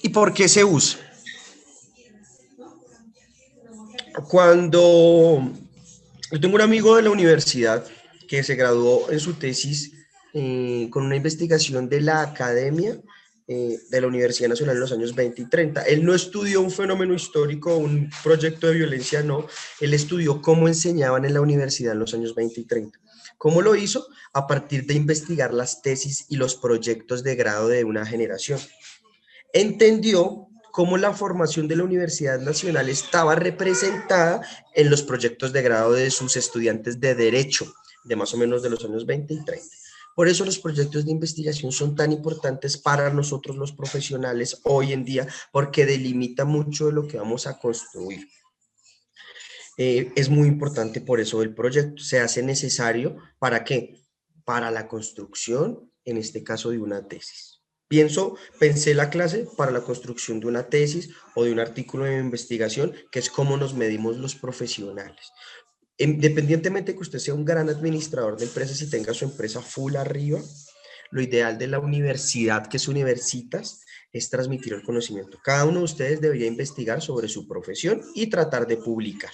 ¿Y por qué se usa? Cuando yo tengo un amigo de la universidad que se graduó en su tesis con una investigación de la academia de la Universidad Nacional en los años 20 y 30. Él no estudió un fenómeno histórico, un proyecto de violencia, no. Él estudió cómo enseñaban en la universidad en los años 20 y 30. ¿Cómo lo hizo? A partir de investigar las tesis y los proyectos de grado de una generación. Entendió cómo la formación de la Universidad Nacional estaba representada en los proyectos de grado de sus estudiantes de Derecho, de más o menos de los años 20 y 30. Por eso los proyectos de investigación son tan importantes para nosotros los profesionales hoy en día, porque delimita mucho de lo que vamos a construir. Es muy importante por eso el proyecto. Se hace necesario, ¿para qué? Para la construcción, en este caso, de una tesis. Pensé la clase para la construcción de una tesis o de un artículo de investigación, que es cómo nos medimos los profesionales. Independientemente que usted sea un gran administrador de empresas y tenga su empresa full arriba, lo ideal de la universidad, que es Universitas, es transmitir el conocimiento. Cada uno de ustedes debería investigar sobre su profesión y tratar de publicar.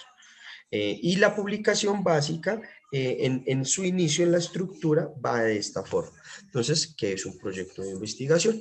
Y la publicación básica, en su inicio en la estructura, va de esta forma. Entonces, ¿qué es un proyecto de investigación?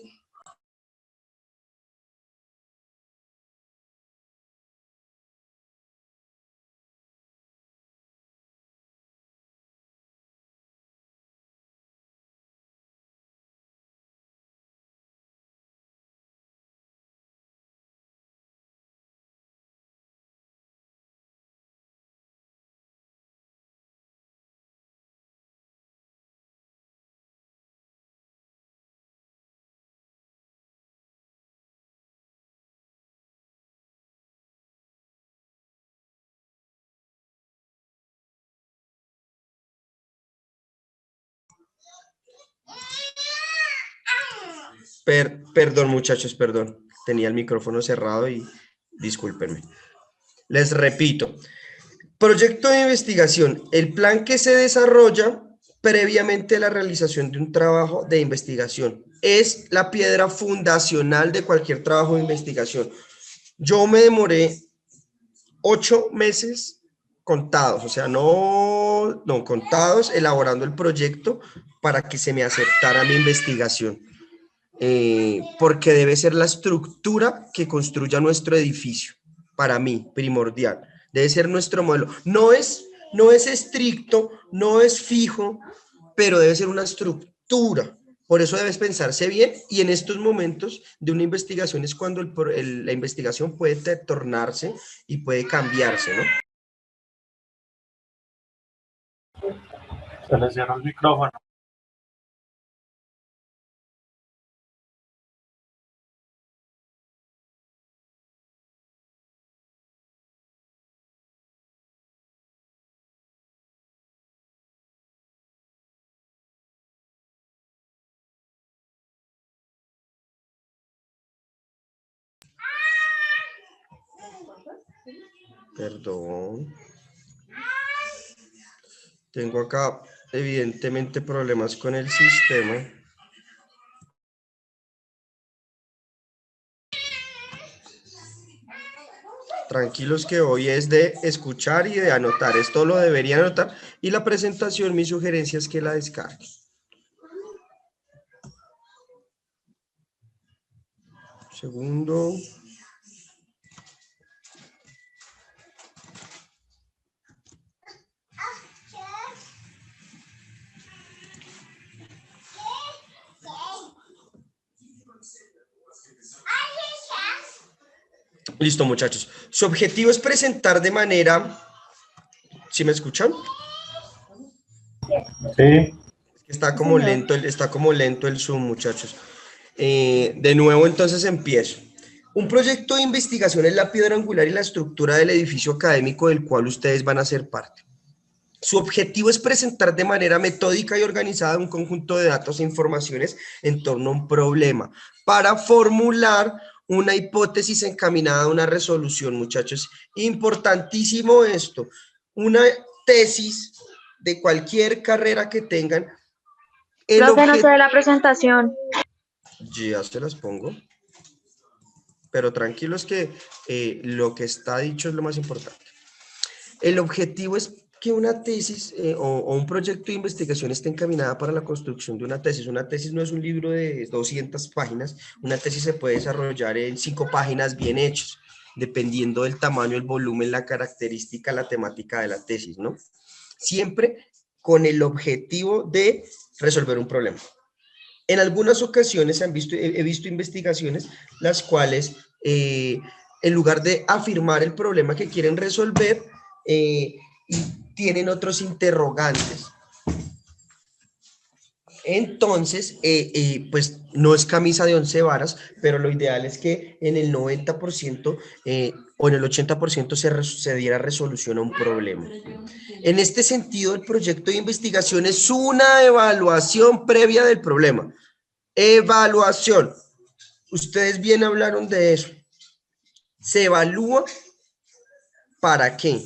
Perdón, muchachos, perdón. Tenía el micrófono cerrado y discúlpenme. Les repito, proyecto de investigación, el plan que se desarrolla previamente a la realización de un trabajo de investigación. Es la piedra fundacional de cualquier trabajo de investigación. Yo me demoré 8 meses contados, o sea, no contados, elaborando el proyecto para que se me aceptara mi investigación. Porque debe ser la estructura que construya nuestro edificio, para mí, primordial. Debe ser nuestro modelo. No es estricto, no es fijo, pero debe ser una estructura. Por eso debes pensarse bien y en estos momentos de una investigación es cuando la investigación puede tornarse y puede cambiarse, ¿no? Se le cierra el micrófono. Perdón. Tengo acá, evidentemente, problemas con el sistema. Tranquilos que hoy es de escuchar y de anotar. Esto lo deberían anotar. Y la presentación, mi sugerencia es que la descarguen. Segundo. Listo, muchachos. Su objetivo es presentar de manera... ¿Sí me escuchan? Sí. Está como lento, está como lento el Zoom, muchachos. De nuevo, entonces empiezo. Un proyecto de investigación es la piedra angular y la estructura del edificio académico del cual ustedes van a ser parte. Su objetivo es presentar de manera metódica y organizada un conjunto de datos e informaciones en torno a un problema para formular una hipótesis encaminada a una resolución, muchachos. Importantísimo esto. Una tesis de cualquier carrera que tengan. Profe, no se ve la presentación. Ya se las pongo. pero tranquilos que lo que está dicho es lo más importante. El objetivo es que una tesis o un proyecto de investigación esté encaminada para la construcción de una tesis. Una tesis no es un libro de 200 páginas, una tesis se puede desarrollar en 5 páginas bien hechos, dependiendo del tamaño, el volumen, la característica, la temática de la tesis, ¿no? Siempre con el objetivo de resolver un problema. En algunas ocasiones he visto investigaciones las cuales, en lugar de afirmar el problema que quieren resolver, tienen otros interrogantes. Entonces, pues no es camisa de 11 varas, pero lo ideal es que en el 90% o en el 80% se diera resolución a un problema. En este sentido, el proyecto de investigación es una evaluación previa del problema. Evaluación. Ustedes bien hablaron de eso. Se evalúa ¿para qué?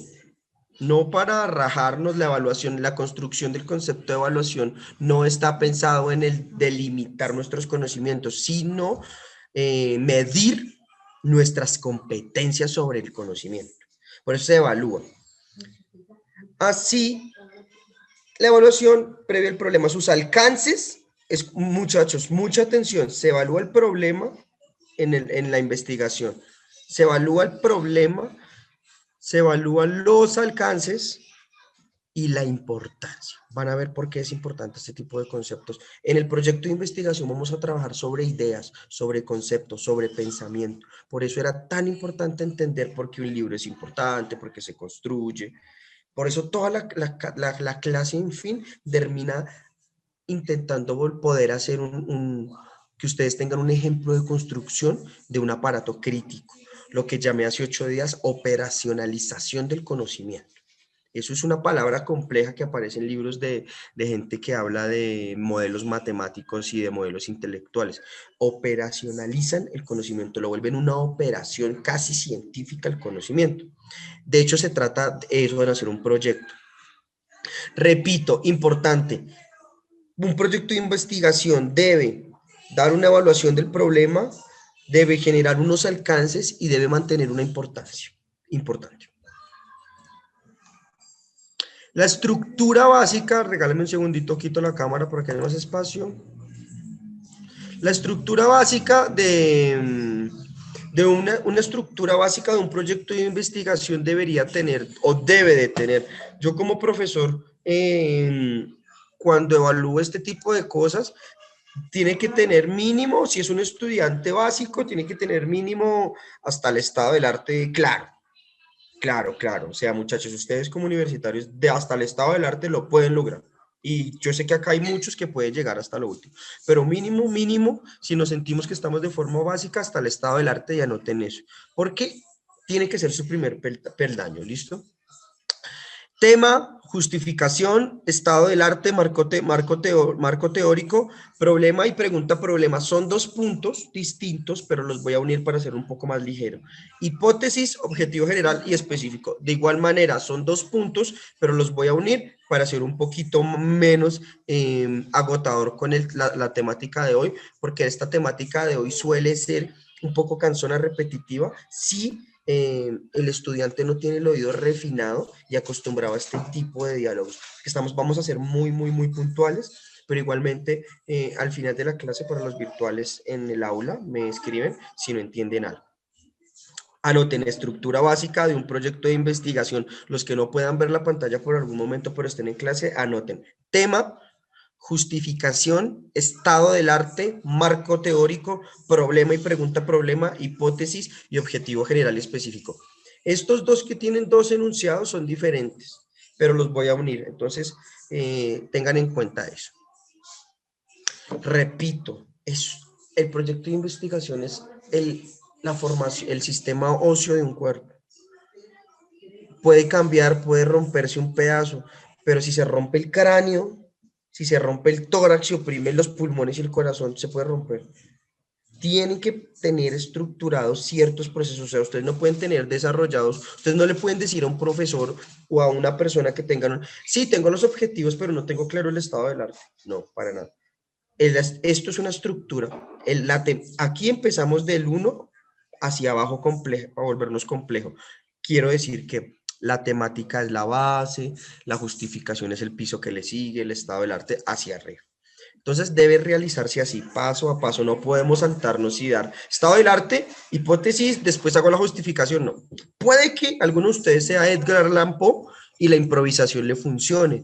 No para rajarnos la evaluación, la construcción del concepto de evaluación no está pensado en el delimitar nuestros conocimientos, sino medir nuestras competencias sobre el conocimiento. Por eso se evalúa. Así, la evaluación prevé el problema, sus alcances, muchachos, mucha atención, se evalúa el problema en la investigación, se evalúa el problema, se evalúan los alcances y la importancia. Van a ver por qué es importante este tipo de conceptos. En el proyecto de investigación vamos a trabajar sobre ideas, sobre conceptos, sobre pensamiento. Por eso era tan importante entender por qué un libro es importante, por qué se construye. Por eso toda la clase, en fin, termina intentando poder hacer que ustedes tengan un ejemplo de construcción de un aparato crítico, lo que llamé hace 8 días operacionalización del conocimiento. Eso es una palabra compleja que aparece en libros de gente que habla de modelos matemáticos y de modelos intelectuales. Operacionalizan el conocimiento, lo vuelven una operación casi científica el conocimiento. De hecho, se trata de eso, de hacer un proyecto. Repito, importante, un proyecto de investigación debe dar una evaluación del problema, debe generar unos alcances y debe mantener una importancia importante. La estructura básica, regálame un segundito, quito la cámara para que haya más espacio. La estructura básica de una estructura básica de un proyecto de investigación debería tener, o debe de tener. Yo como profesor, cuando evalúo este tipo de cosas, tiene que tener mínimo, si es un estudiante básico, tiene que tener mínimo hasta el estado del arte claro. Claro. O sea, muchachos, ustedes como universitarios, de hasta el estado del arte lo pueden lograr. Y yo sé que acá hay muchos que pueden llegar hasta lo último. Pero mínimo, si nos sentimos que estamos de forma básica, hasta el estado del arte, y anoten eso. Porque tiene que ser su primer peldaño, ¿listo? Tema, justificación, estado del arte, marco teórico, problema y pregunta-problema. Son 2 puntos distintos, pero los voy a unir para hacer un poco más ligero. Hipótesis, objetivo general y específico. De igual manera, son 2 puntos, pero los voy a unir para hacer un poquito menos agotador con la temática de hoy, porque esta temática de hoy suele ser un poco cansona, repetitiva. Sí. El estudiante no tiene el oído refinado y acostumbrado a este tipo de diálogos. Vamos a ser muy puntuales, pero igualmente al final de la clase para los virtuales en el aula me escriben si no entienden algo. Anoten estructura básica de un proyecto de investigación. Los que no puedan ver la pantalla por algún momento pero estén en clase, anoten. Tema, justificación, estado del arte, marco teórico, problema y pregunta-problema, hipótesis y objetivo general y específico. Estos 2 que tienen 2 enunciados son diferentes, pero los voy a unir. Entonces, tengan en cuenta eso. Repito, el proyecto de investigación es la formación, el sistema óseo de un cuerpo. Puede cambiar, puede romperse un pedazo, pero si se rompe el cráneo, si se rompe el tórax, se oprimen los pulmones y el corazón, se puede romper. Tienen que tener estructurados ciertos procesos, o sea, ustedes no pueden tener desarrollados, ustedes no le pueden decir a un profesor o a una persona que tengan, sí, tengo los objetivos, pero no tengo claro el estado del arte. No, para nada. Esto es una estructura. Aquí empezamos del 1 hacia abajo complejo, a volvernos complejo. Quiero decir que la temática es la base, la justificación es el piso que le sigue, el estado del arte hacia arriba. Entonces debe realizarse así, paso a paso. No podemos saltarnos y dar estado del arte, hipótesis, después hago la justificación. No. Puede que alguno de ustedes sea Edgar Allan Poe y la improvisación le funcione,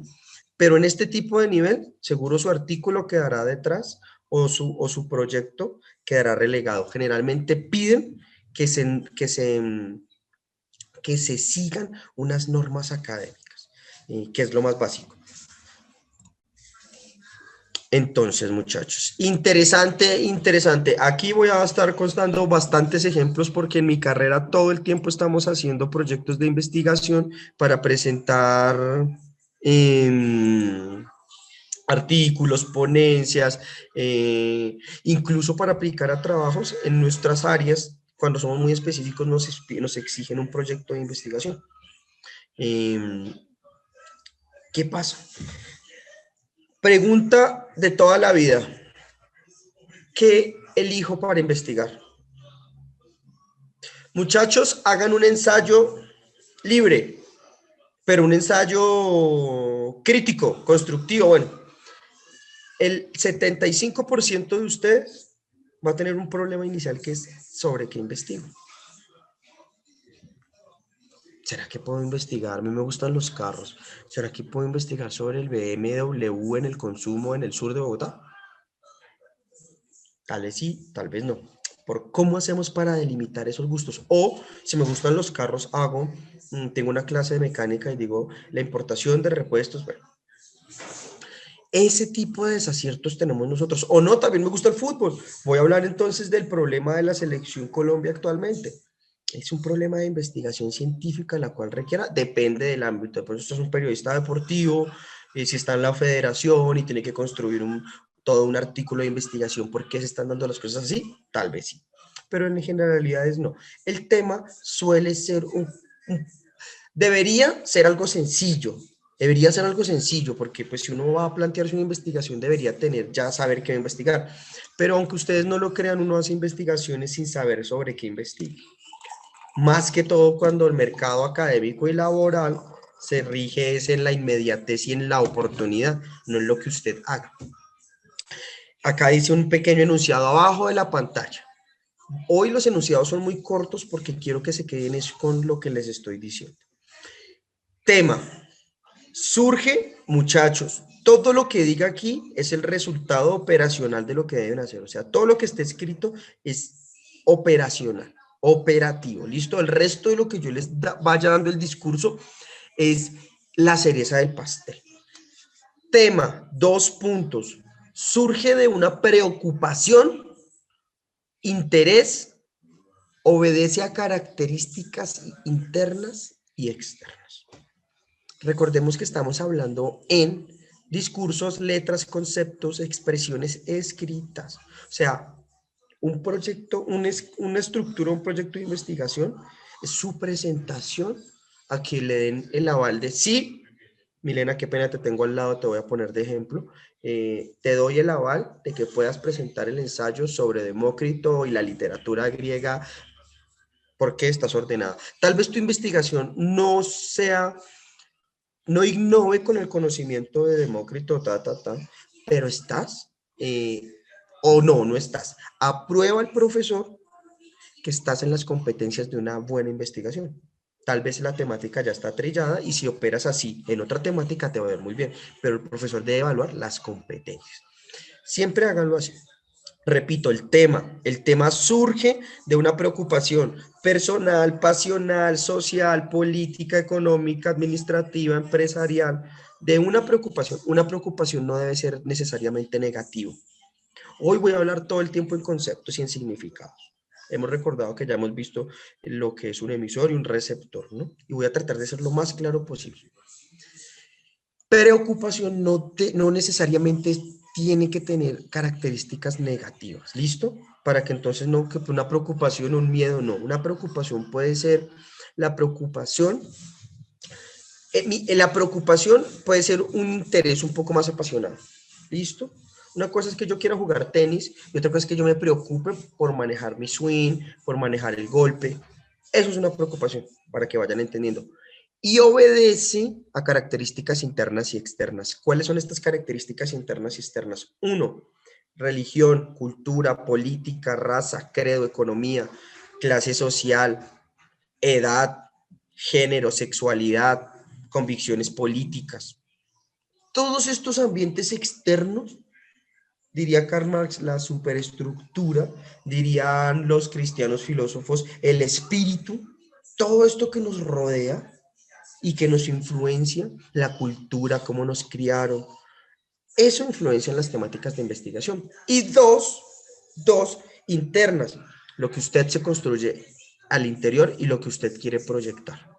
pero en este tipo de nivel, seguro su artículo quedará detrás o su proyecto quedará relegado. Generalmente piden que se, que se, que se sigan unas normas académicas, que es lo más básico. Entonces, muchachos, interesante, interesante. Aquí voy a estar constando bastantes ejemplos porque en mi carrera todo el tiempo estamos haciendo proyectos de investigación para presentar artículos, ponencias, incluso para aplicar a trabajos en nuestras áreas. Cuando somos muy específicos nos exigen un proyecto de investigación. ¿Qué pasa? Pregunta de toda la vida. ¿Qué elijo para investigar? Muchachos, hagan un ensayo libre, pero un ensayo crítico, constructivo. Bueno, el 75% de ustedes va a tener un problema inicial que es sobre qué investigo. ¿Será que puedo investigar? A mí me gustan los carros. ¿Será que puedo investigar sobre el BMW en el consumo en el sur de Bogotá? Tal vez sí, tal vez no. Por cómo hacemos para delimitar esos gustos. O si me gustan los carros, tengo una clase de mecánica y digo, la importación de repuestos, bueno. Ese tipo de desaciertos tenemos nosotros. O no, también me gusta el fútbol. Voy a hablar entonces del problema de la selección Colombia actualmente. Es un problema de investigación científica la cual requiera, depende del ámbito. Por eso usted es un periodista deportivo, si está en la federación y tiene que construir todo un artículo de investigación por qué se están dando las cosas así, tal vez sí. Pero en generalidades no. El tema suele ser debería ser algo sencillo. Debería ser algo sencillo, porque pues si uno va a plantearse una investigación, debería tener ya saber qué investigar. Pero aunque ustedes no lo crean, uno hace investigaciones sin saber sobre qué investigar. Más que todo cuando el mercado académico y laboral se rige es en la inmediatez y en la oportunidad, no en lo que usted haga. Acá dice un pequeño enunciado abajo de la pantalla. Hoy los enunciados son muy cortos porque quiero que se queden con lo que les estoy diciendo. Tema. Surge, muchachos, todo lo que diga aquí es el resultado operacional de lo que deben hacer. O sea, todo lo que esté escrito es operacional, operativo. ¿Listo? El resto de lo que yo les vaya dando el discurso es la cereza del pastel. Tema, 2 puntos. Surge de una preocupación, interés, obedece a características internas y externas. Recordemos que estamos hablando en discursos, letras, conceptos, expresiones escritas. O sea, un proyecto, una estructura, un proyecto de investigación es su presentación a que le den el aval de sí. Milena, qué pena te tengo al lado, te voy a poner de ejemplo. Te doy el aval de que puedas presentar el ensayo sobre Demócrito y la literatura griega porque estás ordenada. Tal vez tu investigación no innove con el conocimiento de Demócrito, pero estás, o no estás. Aprueba el profesor que estás en las competencias de una buena investigación. Tal vez la temática ya está trillada y si operas así en otra temática te va a ver muy bien, pero el profesor debe evaluar las competencias. Siempre háganlo así. Repito, el tema surge de una preocupación personal, pasional, social, política, económica, administrativa, empresarial, de una preocupación no debe ser necesariamente negativa. Hoy voy a hablar todo el tiempo en conceptos y en significados. Hemos recordado que ya hemos visto lo que es un emisor y un receptor, ¿no? Y voy a tratar de ser lo más claro posible. Preocupación no necesariamente tiene que tener características negativas, ¿listo? Para que entonces no, que una preocupación, un miedo, no. Una preocupación puede ser la preocupación. La preocupación puede ser un interés un poco más apasionado, ¿listo? Una cosa es que yo quiera jugar tenis y otra cosa es que yo me preocupe por manejar mi swing, por manejar el golpe. Eso es una preocupación, para que vayan entendiendo. Y obedece a características internas y externas. ¿Cuáles son estas características internas y externas? Uno, religión, cultura, política, raza, credo, economía, clase social, edad, género, sexualidad, convicciones políticas. Todos estos ambientes externos, diría Karl Marx, la superestructura, dirían los cristianos filósofos, el espíritu, todo esto que nos rodea y que nos influencia, la cultura, cómo nos criaron, eso influencia en las temáticas de investigación. Y dos internas, lo que usted se construye al interior y lo que usted quiere proyectar.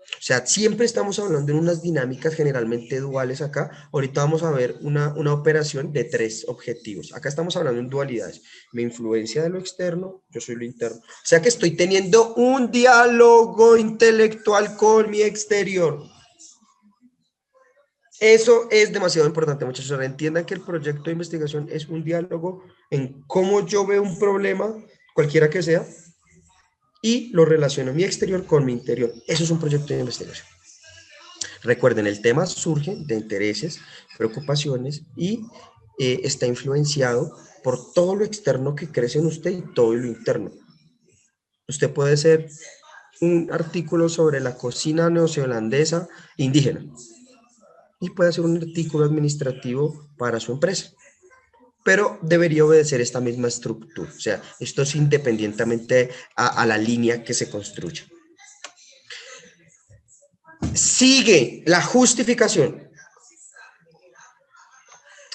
O sea, siempre estamos hablando en unas dinámicas generalmente duales acá. Ahorita vamos a ver una operación de 3 objetivos. Acá estamos hablando en dualidades. Me influencia de lo externo, yo soy lo interno. O sea que estoy teniendo un diálogo intelectual con mi exterior. Eso es demasiado importante, muchachos. Ahora entiendan que el proyecto de investigación es un diálogo en cómo yo veo un problema, cualquiera que sea, y lo relaciono mi exterior con mi interior. Eso es un proyecto de investigación. Recuerden, el tema surge de intereses, preocupaciones y está influenciado por todo lo externo que crece en usted y todo lo interno. Usted puede hacer un artículo sobre la cocina neozelandesa indígena y puede hacer un artículo administrativo para su empresa, pero debería obedecer esta misma estructura. O sea, esto es independientemente a la línea que se construya. Sigue la justificación.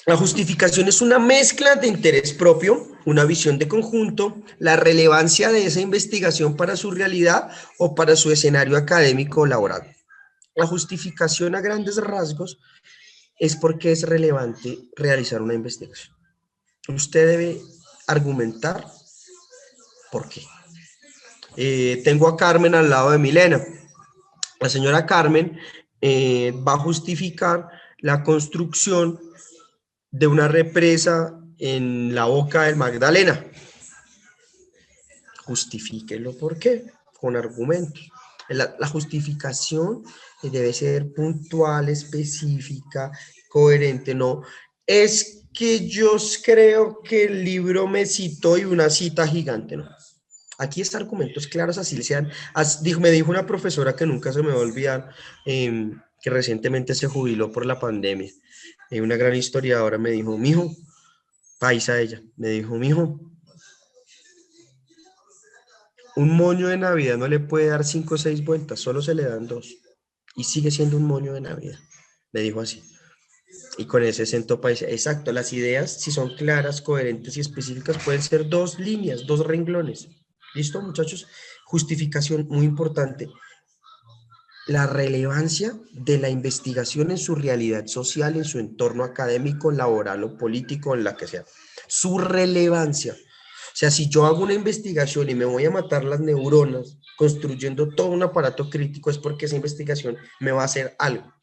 La justificación es una mezcla de interés propio, una visión de conjunto, la relevancia de esa investigación para su realidad o para su escenario académico o laboral. La justificación a grandes rasgos es porque es relevante realizar una investigación. Usted debe argumentar por qué. Tengo a Carmen al lado de Milena. La señora Carmen va a justificar la construcción de una represa en la boca del Magdalena. Justifíquelo por qué, con argumentos. La justificación debe ser puntual, específica, coherente, no. Es que yo creo que el libro me citó y una cita gigante, ¿no? Aquí está argumentos claros, así sean. Me dijo una profesora que nunca se me va a olvidar, que recientemente se jubiló por la pandemia. Una gran historiadora me dijo, mijo, paisa ella, me dijo, mijo, un moño de Navidad no le puede dar 5 o 6 vueltas, solo se le dan 2. Y sigue siendo un moño de Navidad. Me dijo así. Y con ese acento paisa, exacto, las ideas, si son claras, coherentes y específicas, pueden ser 2 líneas, 2 renglones. ¿Listo, muchachos? Justificación muy importante. La relevancia de la investigación en su realidad social, en su entorno académico, laboral o político, en la que sea. Su relevancia. O sea, si yo hago una investigación y me voy a matar las neuronas construyendo todo un aparato crítico, es porque esa investigación me va a hacer algo.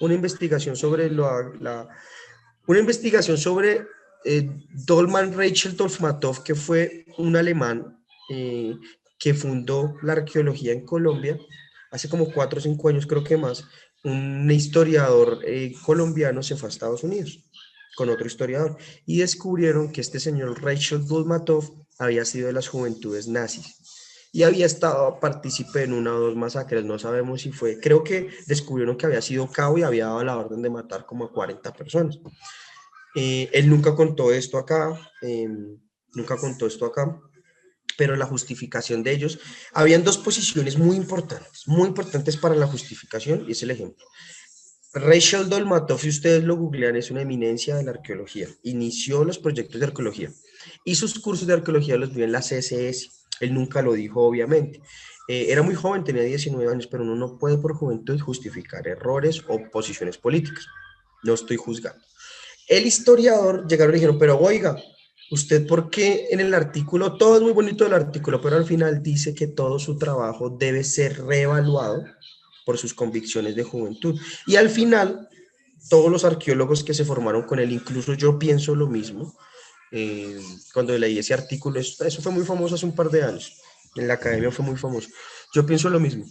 Una investigación sobre una investigación sobre Dolman Rachel Dolmatov, que fue un alemán que fundó la arqueología en Colombia hace como 4 o 5 años, creo que más. Un historiador colombiano se fue a Estados Unidos con otro historiador y descubrieron que este señor Rachel Dolmatov había sido de las juventudes nazis y había estado partícipe en una o 2 masacres, no sabemos si fue, creo que descubrieron que había sido cabo y había dado la orden de matar como a 40 personas. Él nunca contó esto acá, pero la justificación de ellos, habían 2 posiciones muy importantes para la justificación, y es el ejemplo. Rachel Dolmatov, si ustedes lo googlean, es una eminencia de la arqueología. Inició los proyectos de arqueología y sus cursos de arqueología los dio en la CSS. Él nunca lo dijo, obviamente. Era muy joven, tenía 19 años, pero uno no puede por juventud justificar errores o posiciones políticas. No estoy juzgando. El historiador llegaron y dijeron, pero oiga, ¿usted por qué en el artículo, todo es muy bonito el artículo, pero al final dice que todo su trabajo debe ser reevaluado por sus convicciones de juventud? Y al final todos los arqueólogos que se formaron con él, incluso yo pienso lo mismo. Cuando leí ese artículo, eso fue muy famoso hace un par de años, en la academia fue muy famoso. Yo pienso lo mismo.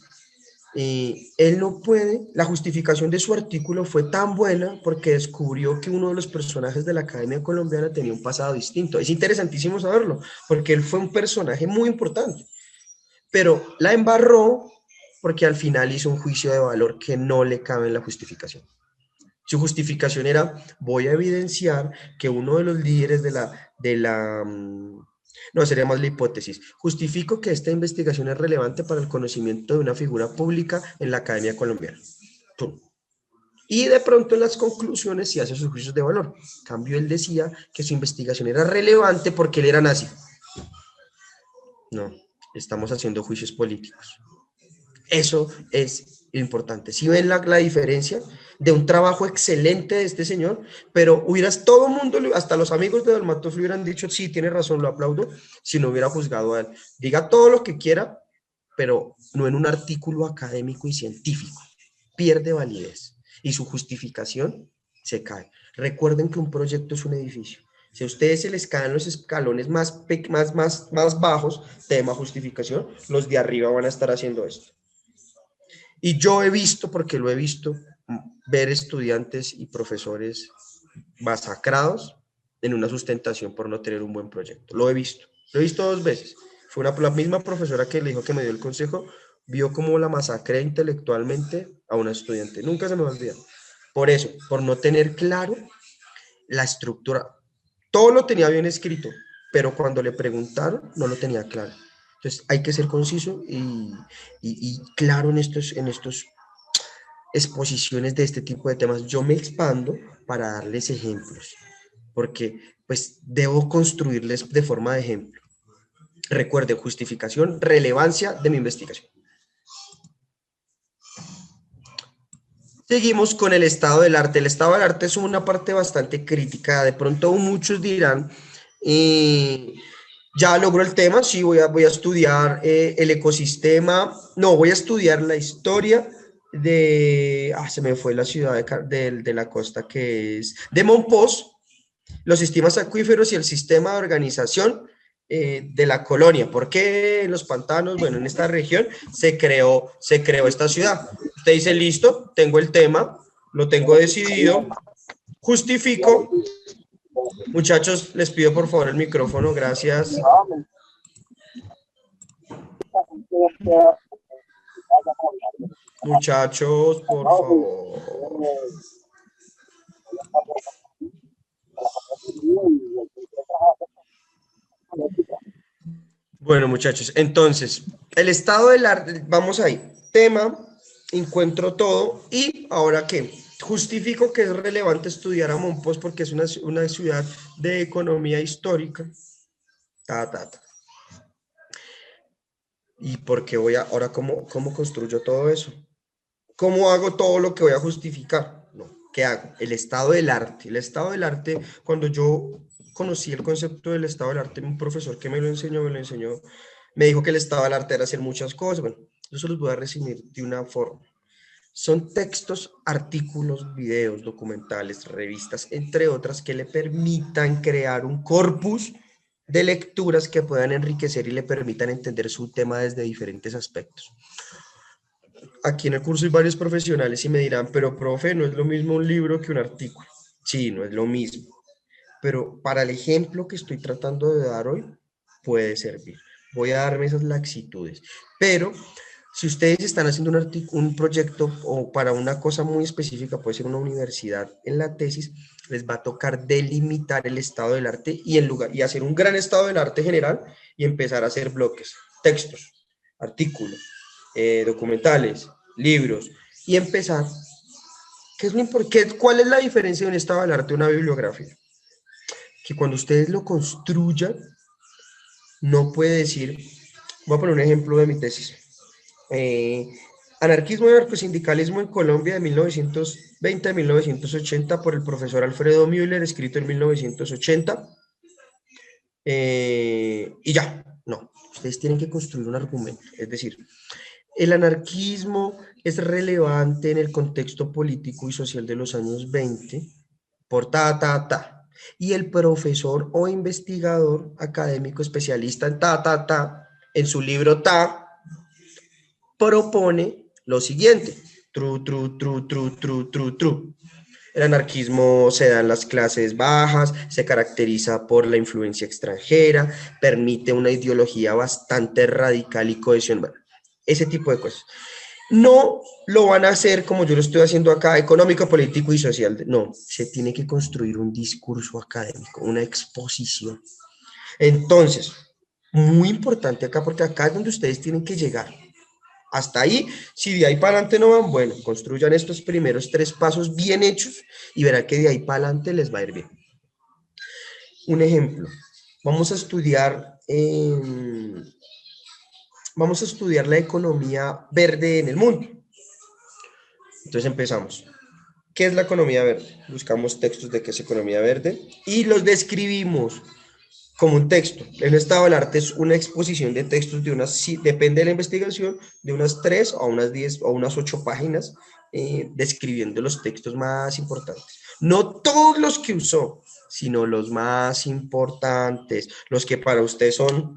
Él no puede, la justificación de su artículo fue tan buena porque descubrió que uno de los personajes de la Academia Colombiana tenía un pasado distinto. Es interesantísimo saberlo, porque él fue un personaje muy importante, pero la embarró porque al final hizo un juicio de valor que no le cabe en la justificación. Su justificación era, voy a evidenciar que uno de los líderes no, sería más la hipótesis. Justifico que esta investigación es relevante para el conocimiento de una figura pública en la Academia Colombiana. ¡Pum! Y de pronto en las conclusiones sí hace sus juicios de valor. En cambio, él decía que su investigación era relevante porque él era nazi. No, estamos haciendo juicios políticos. Eso es importante. Si ven la diferencia de un trabajo excelente de este señor, pero todo el mundo, hasta los amigos de Dalmatos le hubieran dicho, sí, tiene razón, lo aplaudo, si no hubiera juzgado a él. Diga todo lo que quiera, pero no en un artículo académico y científico. Pierde validez y su justificación se cae. Recuerden que un proyecto es un edificio. Si a ustedes se les caen los escalones más bajos, tema justificación, los de arriba van a estar haciendo esto. Y yo he visto, porque lo he visto, ver estudiantes y profesores masacrados en una sustentación por no tener un buen proyecto. Lo he visto 2 veces. Fue la misma profesora que le dijo que me dio el consejo, vio cómo la masacré intelectualmente a una estudiante. Nunca se me va a olvidar. Por eso, por no tener claro la estructura. Todo lo tenía bien escrito, pero cuando le preguntaron, no lo tenía claro. Entonces, hay que ser conciso y claro en estos exposiciones de este tipo de temas. Yo me expando para darles ejemplos, porque pues debo construirles de forma de ejemplo. Recuerde, justificación, relevancia de mi investigación. Seguimos con el estado del arte. El estado del arte es una parte bastante crítica. De pronto muchos dirán, ya logró el tema, sí, voy a estudiar el ecosistema, no, voy a estudiar la historia se me fue la ciudad de la costa que es, de Monpós, los sistemas acuíferos y el sistema de organización de la colonia. ¿Por qué en los pantanos? Bueno, en esta región se creó esta ciudad. Usted dice, listo, tengo el tema, lo tengo decidido, justifico. Muchachos, les pido por favor el micrófono, gracias. Muchachos, por favor. Bueno, muchachos, entonces, el estado del arte, vamos ahí. Tema, encuentro todo y ahora qué. Justifico que es relevante estudiar a Monpós porque es una ciudad de economía histórica. ¿Y por qué ahora cómo construyo todo eso? ¿Cómo hago todo lo que voy a justificar? No, ¿qué hago? El estado del arte. El estado del arte, cuando yo conocí el concepto del estado del arte, un profesor que me enseñó, me dijo que el estado del arte era hacer muchas cosas. Bueno, yo se los voy a resumir de una forma. Son textos, artículos, videos, documentales, revistas, entre otras, que le permitan crear un corpus de lecturas que puedan enriquecer y le permitan entender su tema desde diferentes aspectos. Aquí en el curso hay varios profesionales y me dirán, pero profe, no es lo mismo un libro que un artículo. Sí, no es lo mismo, pero para el ejemplo que estoy tratando de dar hoy, puede servir. Voy a darme esas laxitudes, pero si ustedes están haciendo un proyecto o para una cosa muy específica, puede ser una universidad, en la tesis les va a tocar delimitar el estado del arte y hacer un gran estado del arte general y empezar a hacer bloques, textos, artículos, documentales, libros y empezar. ¿Cuál es la diferencia de un estado del arte y una bibliografía? Que cuando ustedes lo construyan, no puede decir, voy a poner un ejemplo de mi tesis. Anarquismo y anarcosindicalismo en Colombia de 1920 a 1980 por el profesor Alfredo Müller, escrito en 1980. Y ya, no, ustedes tienen que construir un argumento. Es decir, El anarquismo es relevante en el contexto político y social de los años 20 por ta. Y el profesor o investigador académico especialista en ta, en su libro propone lo siguiente. True. El anarquismo se da en las clases bajas, se caracteriza por la influencia extranjera, permite una ideología bastante radical y cohesión, bueno, ese tipo de cosas. No lo van a hacer como yo lo estoy haciendo acá, económico, político y social. No, se tiene que construir un discurso académico, una exposición. Entonces, muy importante acá, porque acá es donde ustedes tienen que llegar. Hasta ahí, si de ahí para adelante no van, bueno, construyan estos primeros 3 pasos bien hechos y verán que de ahí para adelante les va a ir bien. Un ejemplo, vamos a estudiar la economía verde en el mundo. Entonces empezamos. ¿Qué es la economía verde? Buscamos textos de qué es economía verde y los describimos como un texto. El estado del arte es una exposición de textos de unas, depende de la investigación, de unas 3 o unas 10 o unas 8 páginas, describiendo los textos más importantes. No todos los que usó, sino los más importantes, los que para ustedes son.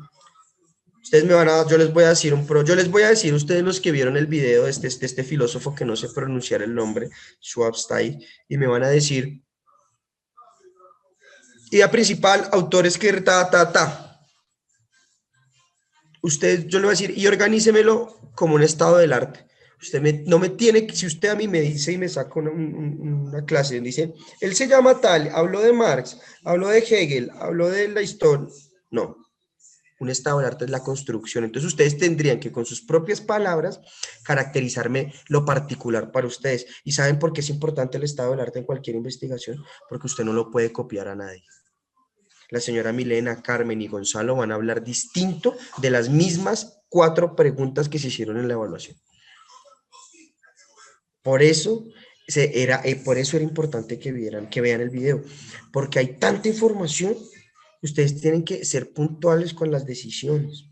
Ustedes me van a, yo les voy a decir yo les voy a decir, ustedes los que vieron el video de este filósofo que no sé pronunciar el nombre, Schwabstein, y me van a decir, idea principal, autores que ta. Usted, yo le voy a decir, y organícemelo como un estado del arte. No me tiene, si usted a mí me dice y me saca una clase, dice, él se llama tal, habló de Marx, habló de Hegel, habló de la historia. No, un estado del arte es la construcción. Entonces ustedes tendrían que con sus propias palabras caracterizarme lo particular para ustedes. ¿Y saben por qué es importante el estado del arte en cualquier investigación? Porque usted no lo puede copiar a nadie. La señora Milena, Carmen y Gonzalo van a hablar distinto de las mismas 4 preguntas que se hicieron en la evaluación. Por eso era importante que vean el video, porque hay tanta información, ustedes tienen que ser puntuales con las decisiones.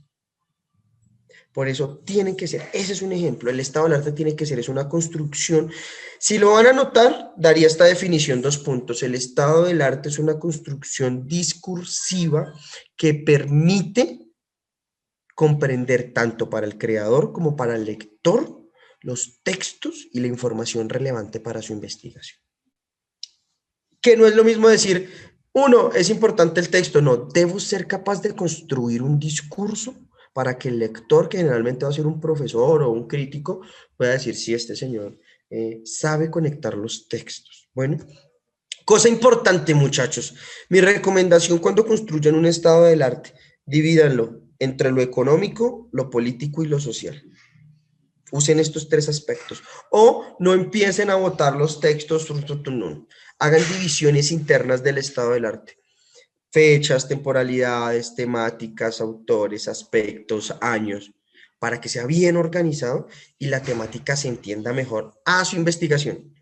Por eso tienen que ser, ese es un ejemplo, el estado del arte tiene que ser, es una construcción. Si lo van a notar, daría esta definición 2 puntos. El estado del arte es una construcción discursiva que permite comprender tanto para el creador como para el lector los textos y la información relevante para su investigación. Que no es lo mismo decir, uno, es importante el texto, no, debo ser capaz de construir un discurso para que el lector, que generalmente va a ser un profesor o un crítico, pueda decir, sí, este señor sabe conectar los textos. Bueno, cosa importante, muchachos, mi recomendación cuando construyan un estado del arte, divídanlo entre lo económico, lo político y lo social. Usen estos 3 aspectos. O no empiecen a votar los textos, no. Hagan divisiones internas del estado del arte. Fechas, temporalidades, temáticas, autores, aspectos, años, para que sea bien organizado y la temática se entienda mejor a su investigación.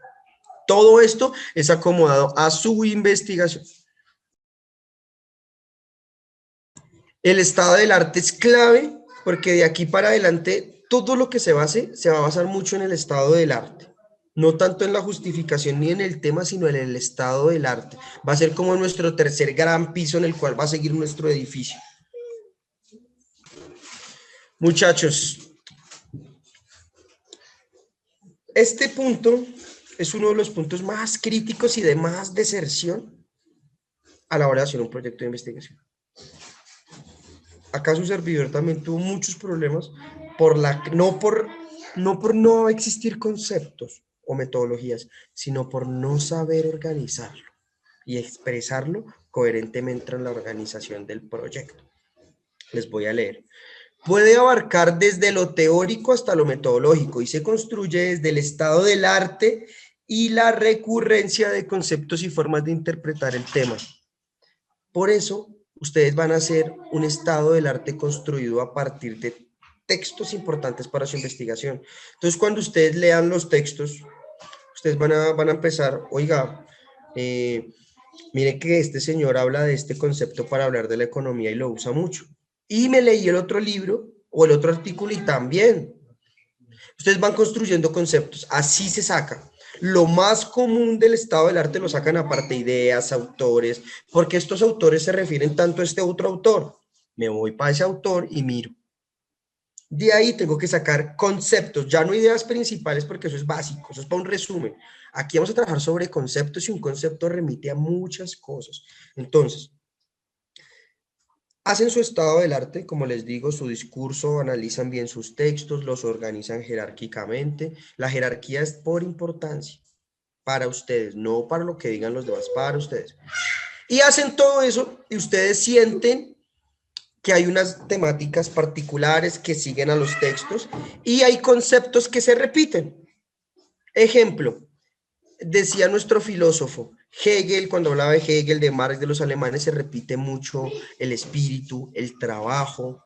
Todo esto es acomodado a su investigación. El estado del arte es clave porque de aquí para adelante todo lo que se base se va a basar mucho en el estado del arte. No tanto en la justificación ni en el tema, sino en el estado del arte. Va a ser como nuestro tercer gran piso en el cual va a seguir nuestro edificio. Muchachos, este punto es uno de los puntos más críticos y de más deserción a la hora de hacer un proyecto de investigación. Acá su servidor también tuvo muchos problemas no por no existir conceptos o metodologías, sino por no saber organizarlo y expresarlo coherentemente en la organización del proyecto. Les voy a leer. Puede abarcar desde lo teórico hasta lo metodológico y se construye desde el estado del arte y la recurrencia de conceptos y formas de interpretar el tema. Por eso, ustedes van a hacer un estado del arte construido a partir de textos importantes para su investigación. Entonces, cuando ustedes lean los textos, ustedes van a empezar, oiga, mire que este señor habla de este concepto para hablar de la economía y lo usa mucho. Y me leí el otro libro o el otro artículo y también. Ustedes van construyendo conceptos, así se saca. Lo más común del estado del arte lo sacan aparte ideas, autores, porque estos autores se refieren tanto a este otro autor. Me voy para ese autor y miro. De ahí tengo que sacar conceptos, ya no ideas principales porque eso es básico, eso es para un resumen. Aquí vamos a trabajar sobre conceptos y un concepto remite a muchas cosas. Entonces, hacen su estado del arte, como les digo, su discurso, analizan bien sus textos, los organizan jerárquicamente. La jerarquía es por importancia para ustedes, no para lo que digan los demás, para ustedes. Y hacen todo eso y ustedes sienten que hay unas temáticas particulares que siguen a los textos y hay conceptos que se repiten. Ejemplo, decía nuestro filósofo Hegel, cuando hablaba de Hegel, de Marx, de los alemanes, se repite mucho el espíritu, el trabajo,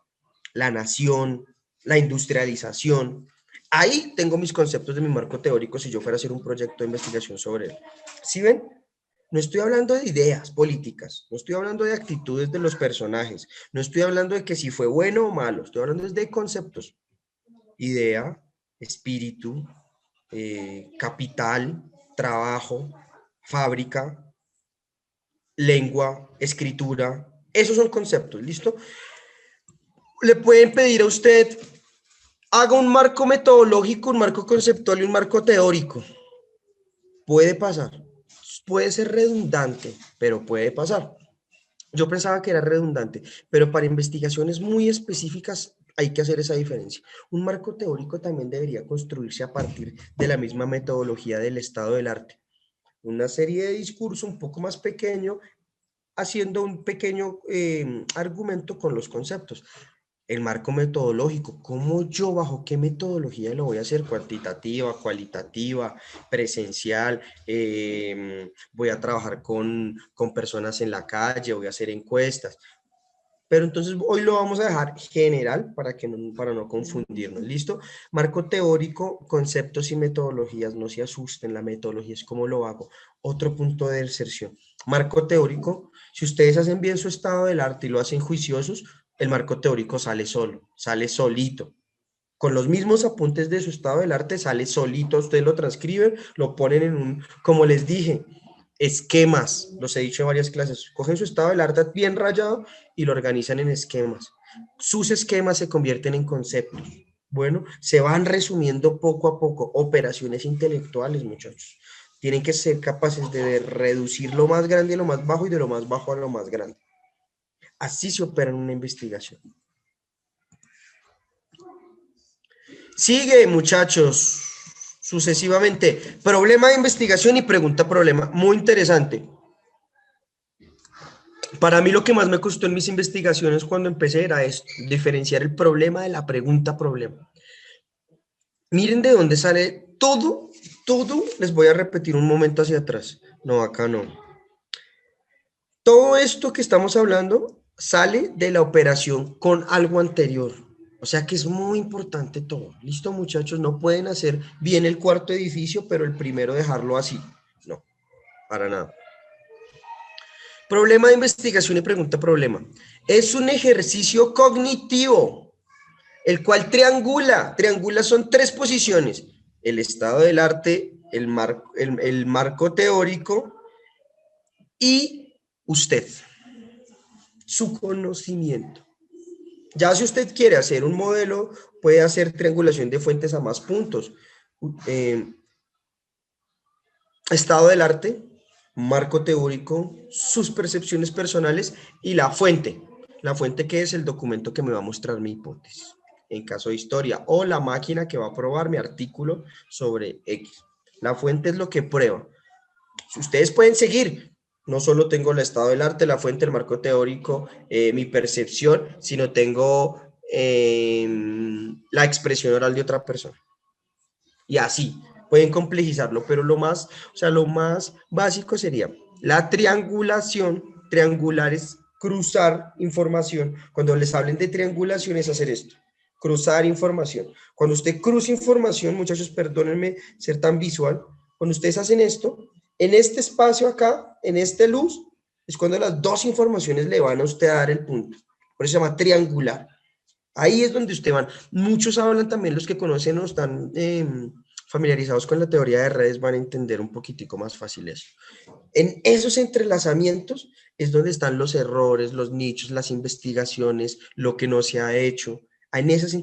la nación, la industrialización. Ahí tengo mis conceptos de mi marco teórico si yo fuera a hacer un proyecto de investigación sobre él. ¿Sí ven? No estoy hablando de ideas políticas, no estoy hablando de actitudes de los personajes, no estoy hablando de que si fue bueno o malo, estoy hablando de conceptos. Idea, espíritu, capital, trabajo, fábrica, lengua, escritura. Esos son conceptos, ¿listo? Le pueden pedir a usted, haga un marco metodológico, un marco conceptual y un marco teórico. Puede pasar. Puede ser redundante, pero puede pasar. Yo pensaba que era redundante, pero para investigaciones muy específicas hay que hacer esa diferencia. Un marco teórico también debería construirse a partir de la misma metodología del estado del arte. Una serie de discurso un poco más pequeño, haciendo un pequeño argumento con los conceptos. El marco metodológico, ¿cómo yo bajo qué metodología lo voy a hacer? Cuantitativa, cualitativa, presencial, voy a trabajar con personas en la calle, voy a hacer encuestas. Pero entonces hoy lo vamos a dejar general para no confundirnos, ¿listo? Marco teórico, conceptos y metodologías, no se asusten, la metodología es cómo lo hago. Otro punto de inserción. Marco teórico, si ustedes hacen bien su estado del arte y lo hacen juiciosos, el marco teórico sale solo, sale solito. Con los mismos apuntes de su estado del arte sale solito, ustedes lo transcriben, lo ponen en un, como les dije, esquemas, los he dicho en varias clases, cogen su estado del arte bien rayado y lo organizan en esquemas. Sus esquemas se convierten en conceptos. Bueno, se van resumiendo poco a poco, operaciones intelectuales, muchachos. Tienen que ser capaces de reducir lo más grande a lo más bajo y de lo más bajo a lo más grande. Así se opera en una investigación. Sigue, muchachos, sucesivamente. Problema de investigación y pregunta problema. Muy interesante. Para mí lo que más me costó en mis investigaciones cuando empecé era esto, diferenciar el problema de la pregunta problema. Miren de dónde sale todo, les voy a repetir un momento hacia atrás. No, acá no. Todo esto que estamos hablando sale de la operación con algo anterior. O sea que es muy importante todo. Listo, muchachos, no pueden hacer bien el cuarto edificio, pero el primero dejarlo así. No, para nada. Problema de investigación y pregunta problema. Es un ejercicio cognitivo, el cual triangula. Triangula son tres posiciones. El estado del arte, el marco teórico y usted. Su conocimiento. Ya si usted quiere hacer un modelo, puede hacer triangulación de fuentes a más puntos. Estado del arte, marco teórico, sus percepciones personales y la fuente. La fuente que es el documento que me va a mostrar mi hipótesis, en caso de historia, o la máquina que va a probar mi artículo sobre X. La fuente es lo que prueba. Si ustedes pueden seguir, no solo tengo el estado del arte, la fuente, el marco teórico, mi percepción, sino tengo la expresión oral de otra persona. Y así, pueden complejizarlo, pero lo más básico sería la triangulación. Triangular es cruzar información. Cuando les hablen de triangulación es hacer esto, cruzar información. Cuando usted cruza información, muchachos, perdónenme ser tan visual, cuando ustedes hacen esto, en este espacio acá, en este luz, es cuando las dos informaciones le van a usted a dar el punto. Por eso se llama triangular. Ahí es donde usted van. Muchos hablan también, los que conocen o están familiarizados con la teoría de redes van a entender un poquitico más fácil eso. En esos entrelazamientos es donde están los errores, los nichos, las investigaciones, lo que no se ha hecho. En esas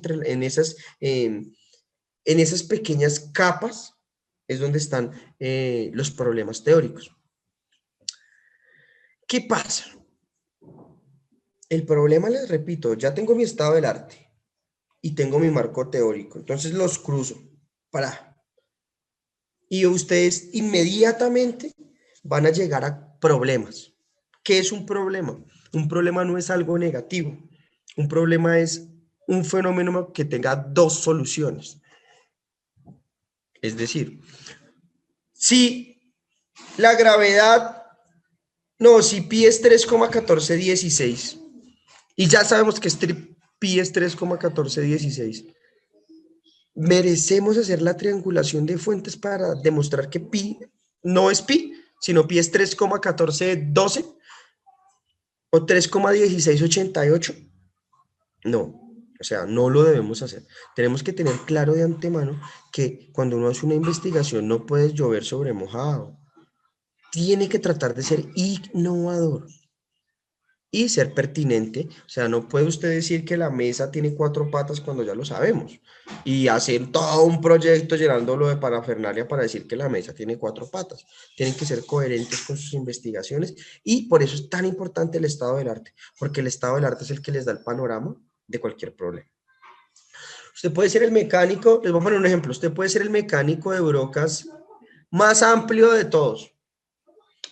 pequeñas capas es donde están los problemas teóricos. ¿Qué pasa? El problema, les repito, ya tengo mi estado del arte y tengo mi marco teórico, entonces los cruzo para y ustedes inmediatamente van a llegar a problemas. ¿Qué es un problema? Un problema no es algo negativo. Un problema es un fenómeno que tenga dos soluciones. Es decir, si la gravedad, no, si pi es 3,1416 y ya sabemos que pi es 3,1416, merecemos hacer la triangulación de fuentes para demostrar que pi no es pi, sino pi es 3,1412 o 3,1688. No, o sea, no lo debemos hacer. Tenemos que tener claro de antemano que cuando uno hace una investigación no puedes llover sobre mojado. Tiene que tratar de ser innovador y ser pertinente. O sea, no puede usted decir que la mesa tiene cuatro patas cuando ya lo sabemos y hacer todo un proyecto llenándolo de parafernalia para decir que la mesa tiene cuatro patas. Tienen que ser coherentes con sus investigaciones y por eso es tan importante el estado del arte, porque el estado del arte es el que les da el panorama de cualquier problema. Usted puede ser el mecánico, les voy a poner un ejemplo, usted puede ser el mecánico de brocas más amplio de todos.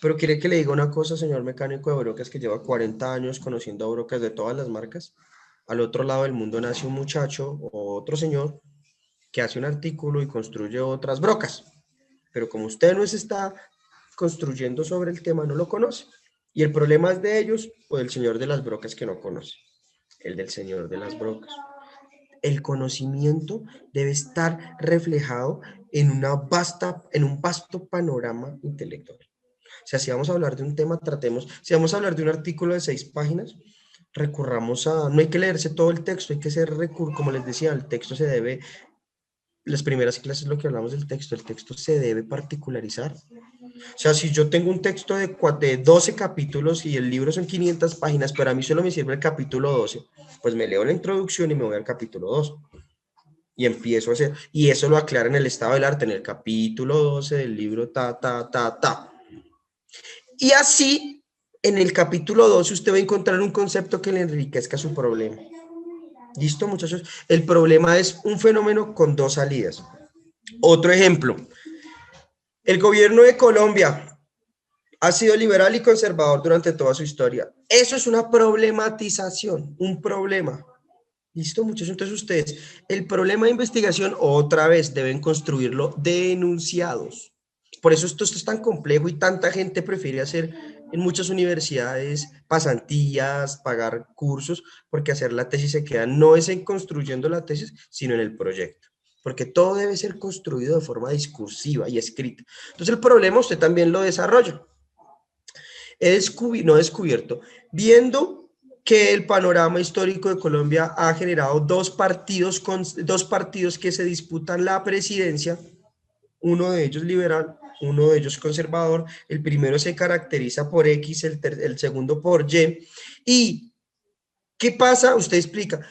Pero quiere que le diga una cosa, señor mecánico de brocas, que lleva 40 años conociendo brocas de todas las marcas. Al otro lado del mundo nace un muchacho o otro señor que hace un artículo y construye otras brocas. Pero como usted no se está construyendo sobre el tema, no lo conoce. Y el problema es de ellos o del señor de las brocas que no conoce. El del señor de las brocas. El conocimiento debe estar reflejado en un vasto panorama intelectual. O sea, si vamos a hablar de un tema, si vamos a hablar de un artículo de 6 páginas, recurramos no hay que leerse todo el texto, hay que ser como les decía, el texto se debe, las primeras clases lo que hablamos del texto, el texto se debe particularizar. O sea, si yo tengo un texto de 12 capítulos y el libro son 500 páginas, pero a mí solo me sirve el capítulo 12, pues me leo la introducción y me voy al capítulo 2 y empiezo a hacer, y eso lo aclara en el estado del arte, en el capítulo 12 del libro ta. Y así, en el capítulo 12 usted va a encontrar un concepto que le enriquezca su problema. ¿Listo, muchachos? El problema es un fenómeno con dos salidas. Otro ejemplo. El gobierno de Colombia ha sido liberal y conservador durante toda su historia. Eso es una problematización, un problema. ¿Listo, muchachos? Entonces ustedes, el problema de investigación, otra vez, deben construirlo de enunciados. Por eso esto es tan complejo y tanta gente prefiere hacer en muchas universidades pasantías, pagar cursos, porque hacer la tesis se queda no es en construyendo la tesis, sino en el proyecto. Porque todo debe ser construido de forma discursiva y escrita. Entonces el problema usted también lo desarrolla. No descubierto, viendo que el panorama histórico de Colombia ha generado dos partidos que se disputan la presidencia, uno de ellos liberal, uno de ellos conservador, el primero se caracteriza por X, el segundo por Y, y ¿qué pasa? Usted explica,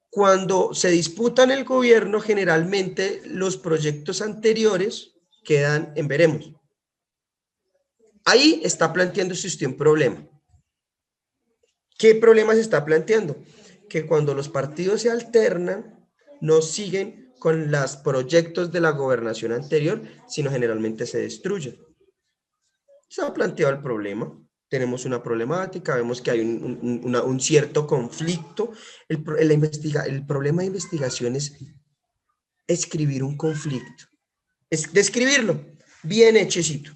cuando se disputan el gobierno, generalmente los proyectos anteriores quedan en veremos. Ahí está planteándose usted un problema. ¿Qué problema se está planteando? Que cuando los partidos se alternan, no siguen con los proyectos de la gobernación anterior, sino generalmente se destruyen. Se ha planteado el problema, tenemos una problemática, vemos que hay un cierto conflicto. El problema de investigación es escribir un conflicto, es describirlo bien hechecito.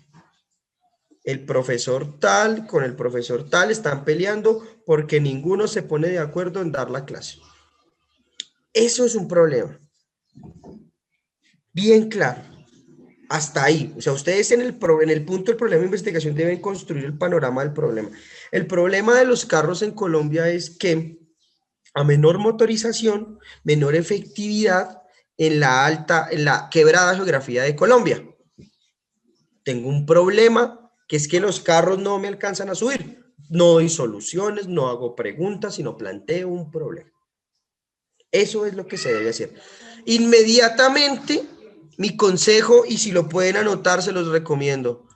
El profesor tal con el profesor tal están peleando porque ninguno se pone de acuerdo en dar la clase. Eso es un problema. Bien claro. Hasta ahí. O sea, ustedes en el punto del problema de investigación deben construir el panorama del problema. El problema de los carros en Colombia es que A menor motorización, menor efectividad en la quebrada geografía de Colombia. Tengo un problema, que es que los carros no me alcanzan a subir. No doy soluciones, no hago preguntas, sino planteo un problema. Eso es lo que se debe hacer. Inmediatamente, mi consejo, y si lo pueden anotar, se los recomiendo,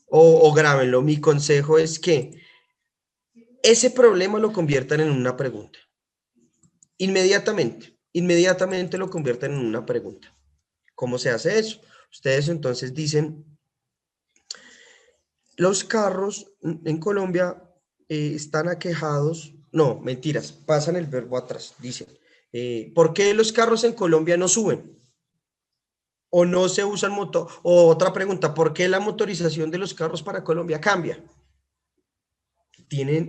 o grábenlo, mi consejo es que ese problema lo conviertan en una pregunta. Inmediatamente lo convierten en una pregunta. ¿Cómo se hace eso? Ustedes entonces dicen, los carros en Colombia están aquejados, no, mentiras, pasan el verbo atrás, dicen, ¿por qué los carros en Colombia no suben? O no se usan motor, o otra pregunta, ¿por qué la motorización de los carros para Colombia cambia?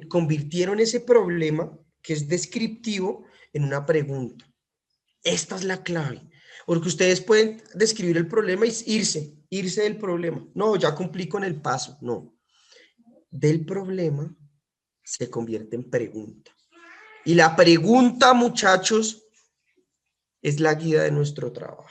Convirtieron ese problema, que es descriptivo, en una pregunta. Esta es la clave, porque ustedes pueden describir el problema y irse del problema. No, ya cumplí con el paso, no. Del problema se convierte en pregunta. Y la pregunta, muchachos, es la guía de nuestro trabajo.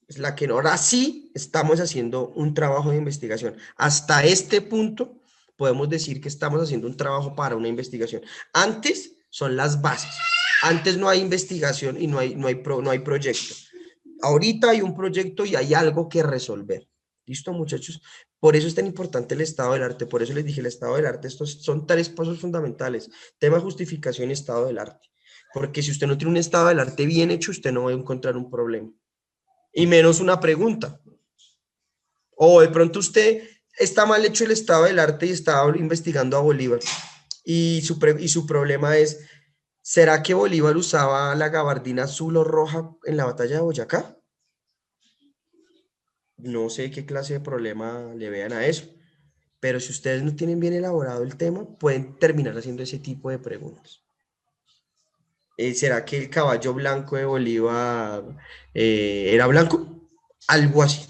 Es la que ahora sí estamos haciendo un trabajo de investigación. Hasta este punto podemos decir que estamos haciendo un trabajo para una investigación. Antes son las bases. Antes no hay investigación y no hay proyecto. Ahorita hay un proyecto y hay algo que resolver. ¿Listo, muchachos? Por eso es tan importante el estado del arte. Por eso les dije el estado del arte. Estos son 3 pasos fundamentales. Tema, justificación y estado del arte. Porque si usted no tiene un estado del arte bien hecho, usted no va a encontrar un problema. Y menos una pregunta. O de pronto usted está mal hecho el estado del arte y está investigando a Bolívar. Y su problema es, ¿será que Bolívar usaba la gabardina azul o roja en la batalla de Boyacá? No sé qué clase de problema le vean a eso. Pero si ustedes no tienen bien elaborado el tema, pueden terminar haciendo ese tipo de preguntas. ¿Será que el caballo blanco de Bolívar era blanco? Algo así.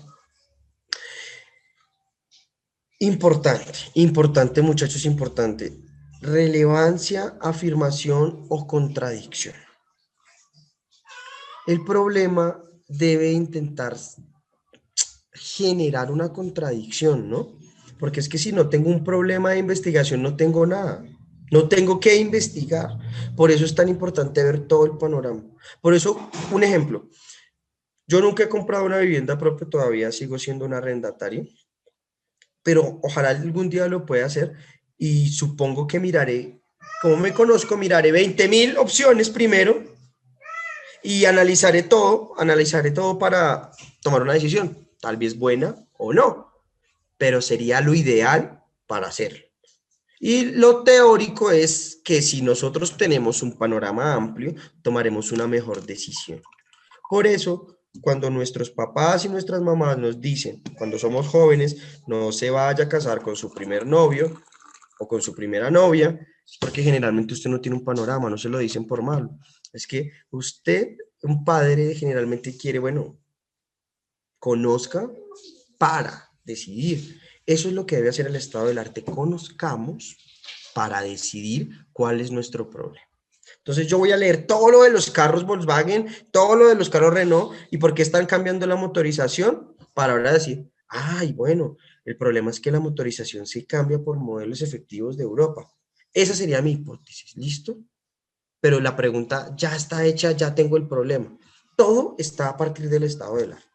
Importante, muchachos, importante. Relevancia, afirmación o contradicción. El problema debe intentar generar una contradicción, ¿no? Porque es que si no tengo un problema de investigación, no tengo nada. No tengo que investigar. Por eso es tan importante ver todo el panorama. Por eso, un ejemplo. Yo nunca he comprado una vivienda propia, todavía sigo siendo un arrendatario, pero ojalá algún día lo pueda hacer y supongo que miraré, como me conozco, miraré 20.000 opciones primero y analizaré todo para tomar una decisión, tal vez buena o no, pero sería lo ideal para hacerlo. Y lo teórico es que si nosotros tenemos un panorama amplio, tomaremos una mejor decisión. Por eso, cuando nuestros papás y nuestras mamás nos dicen, cuando somos jóvenes, no se vaya a casar con su primer novio o con su primera novia, es porque generalmente usted no tiene un panorama, no se lo dicen por malo. Es que usted, un padre, generalmente quiere, bueno, conozca para decidir. Eso es lo que debe hacer el estado del arte. Conozcamos para decidir cuál es nuestro problema. Entonces yo voy a leer todo lo de los carros Volkswagen, todo lo de los carros Renault y por qué están cambiando la motorización para ahora decir, ay, bueno, el problema es que la motorización se cambia por modelos efectivos de Europa. Esa sería mi hipótesis, ¿listo? Pero la pregunta ya está hecha, ya tengo el problema. Todo está a partir del estado del arte.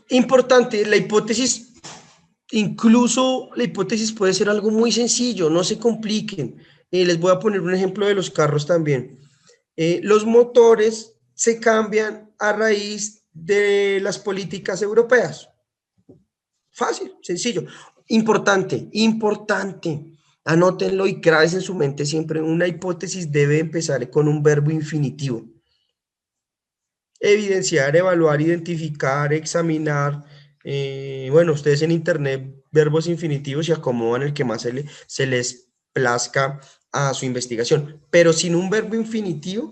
Importante, la hipótesis, incluso la hipótesis puede ser algo muy sencillo, no se compliquen. Les voy a poner un ejemplo de los carros también. Los motores se cambian a raíz de las políticas europeas. Fácil, sencillo. Importante. Anótenlo y grábense en su mente siempre. Una hipótesis debe empezar con un verbo infinitivo. Evidenciar, evaluar, identificar, examinar. Bueno, ustedes en internet, verbos infinitivos y acomodan el que más se les plazca a su investigación. Pero sin un verbo infinitivo,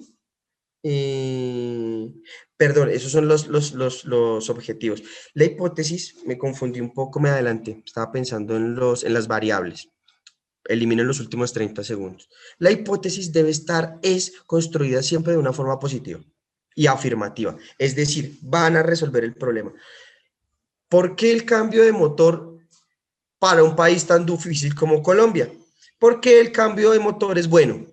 perdón, esos son los objetivos. La hipótesis, me confundí un poco, me adelanté, estaba pensando en las variables. Eliminen los últimos 30 segundos. La hipótesis debe estar, es construida siempre de una forma positiva y afirmativa. Es decir, van a resolver el problema. ¿Por qué el cambio de motor para un país tan difícil como Colombia? Porque el cambio de motor es bueno.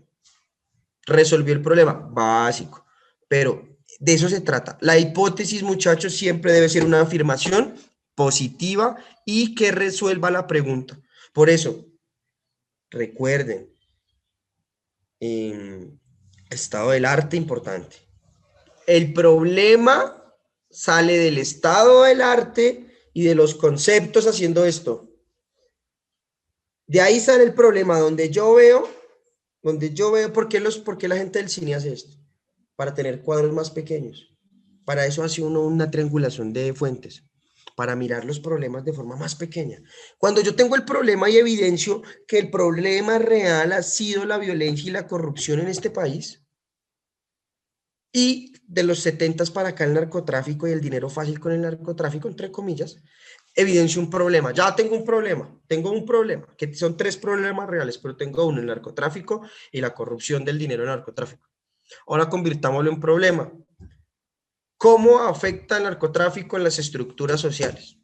Resolvió el problema básico. Pero de eso se trata. La hipótesis, muchachos, siempre debe ser una afirmación positiva y que resuelva la pregunta. Por eso, recuerden, estado del arte importante. El problema sale del estado del arte y de los conceptos haciendo esto. De ahí sale el problema, donde yo veo, ¿por qué la gente del cine hace esto? Para tener cuadros más pequeños. Para eso hace uno una triangulación de fuentes, para mirar los problemas de forma más pequeña. Cuando yo tengo el problema y evidencio que el problema real ha sido la violencia y la corrupción en este país, y de los 70 para acá el narcotráfico y el dinero fácil con el narcotráfico, entre comillas, evidencio un problema. Ya tengo un problema, que son 3 problemas reales, pero tengo uno, el narcotráfico y la corrupción del dinero del narcotráfico. Ahora convirtámoslo en problema. ¿Cómo afecta el narcotráfico en las estructuras sociales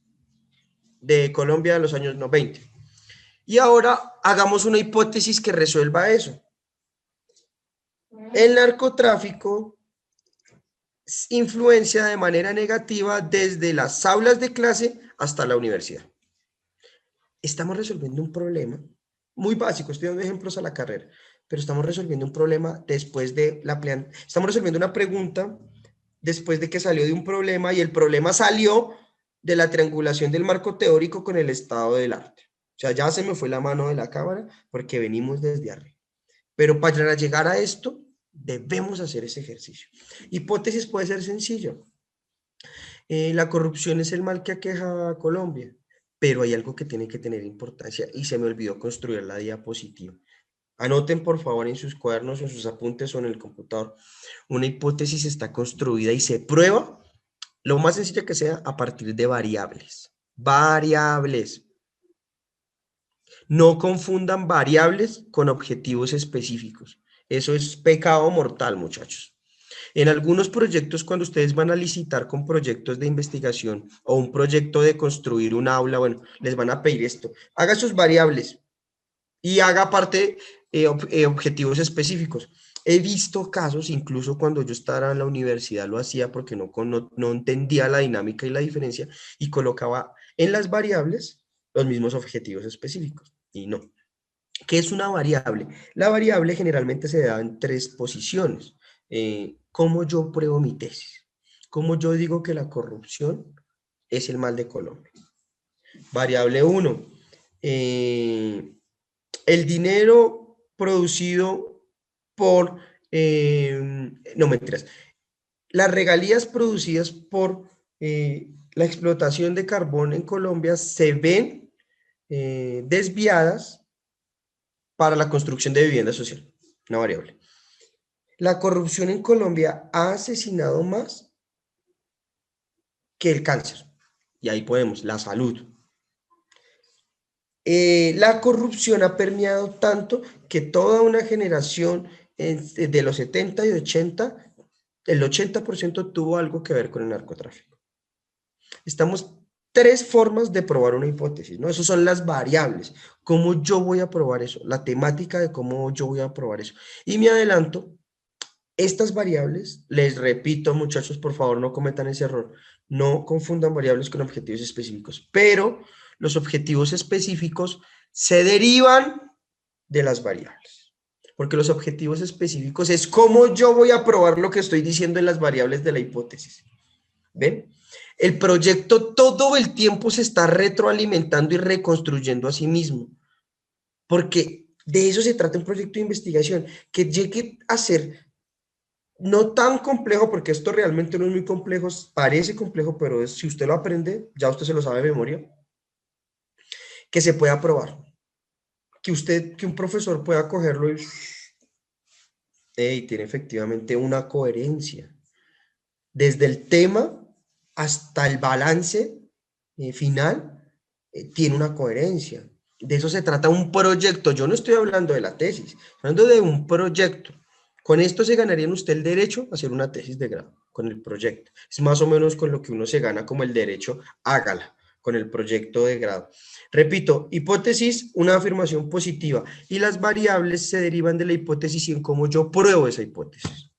de Colombia de los años 90? Y ahora hagamos una hipótesis que resuelva eso. El narcotráfico influencia de manera negativa desde las aulas de clase hasta la universidad. Estamos resolviendo un problema muy básico, estoy dando ejemplos a la carrera, pero estamos resolviendo un problema después de estamos resolviendo una pregunta después de que salió de un problema y el problema salió de la triangulación del marco teórico con el estado del arte. O sea, ya se me fue la mano de la cámara porque venimos desde arriba. Pero para llegar a esto, debemos hacer ese ejercicio. Hipótesis puede ser sencillo. La corrupción es el mal que aqueja a Colombia, pero hay algo que tiene que tener importancia y se me olvidó construir la diapositiva. Anoten por favor en sus cuadernos, en sus apuntes o en el computador. Una hipótesis está construida y se prueba, lo más sencilla que sea, a partir de variables. Variables. No confundan variables con objetivos específicos. Eso es pecado mortal, muchachos. En algunos proyectos, cuando ustedes van a licitar con proyectos de investigación o un proyecto de construir un aula, bueno, les van a pedir esto. Haga sus variables y haga parte objetivos específicos. He visto casos, incluso cuando yo estaba en la universidad lo hacía porque no entendía la dinámica y la diferencia y colocaba en las variables los mismos objetivos específicos. Y no. ¿Qué es una variable? La variable generalmente se da en 3 posiciones. ¿Cómo yo pruebo mi tesis? ¿Cómo yo digo que la corrupción es el mal de Colombia? Variable 1. El dinero producido por... no, mentiras. Las regalías producidas por la explotación de carbón en Colombia se ven desviadas para la construcción de vivienda social, una variable. La corrupción en Colombia ha asesinado más que el cáncer. Y ahí podemos, la salud. La corrupción ha permeado tanto que toda una generación de los 70 y 80, el 80% tuvo algo que ver con el narcotráfico. Estamos 3 formas de probar una hipótesis, ¿no? Esas son las variables. ¿Cómo yo voy a probar eso? La temática de cómo yo voy a probar eso. Y me adelanto, estas variables, les repito, muchachos, por favor, no cometan ese error. No confundan variables con objetivos específicos, pero los objetivos específicos se derivan de las variables. Porque los objetivos específicos es cómo yo voy a probar lo que estoy diciendo en las variables de la hipótesis. ¿Ven? El proyecto todo el tiempo se está retroalimentando y reconstruyendo a sí mismo. Porque de eso se trata un proyecto de investigación, que llegue a ser no tan complejo, porque esto realmente no es muy complejo, parece complejo, pero si usted lo aprende, ya usted se lo sabe de memoria, que se pueda probar, que un profesor pueda cogerlo y tiene efectivamente una coherencia. Desde el tema hasta el balance final, tiene una coherencia. De eso se trata un proyecto. Yo no estoy hablando de la tesis, estoy hablando de un proyecto. Con esto se ganaría usted el derecho a hacer una tesis de grado, con el proyecto. Es más o menos con lo que uno se gana como el derecho, hágala, con el proyecto de grado. Repito, hipótesis, una afirmación positiva, y las variables se derivan de la hipótesis y en cómo yo pruebo esa hipótesis.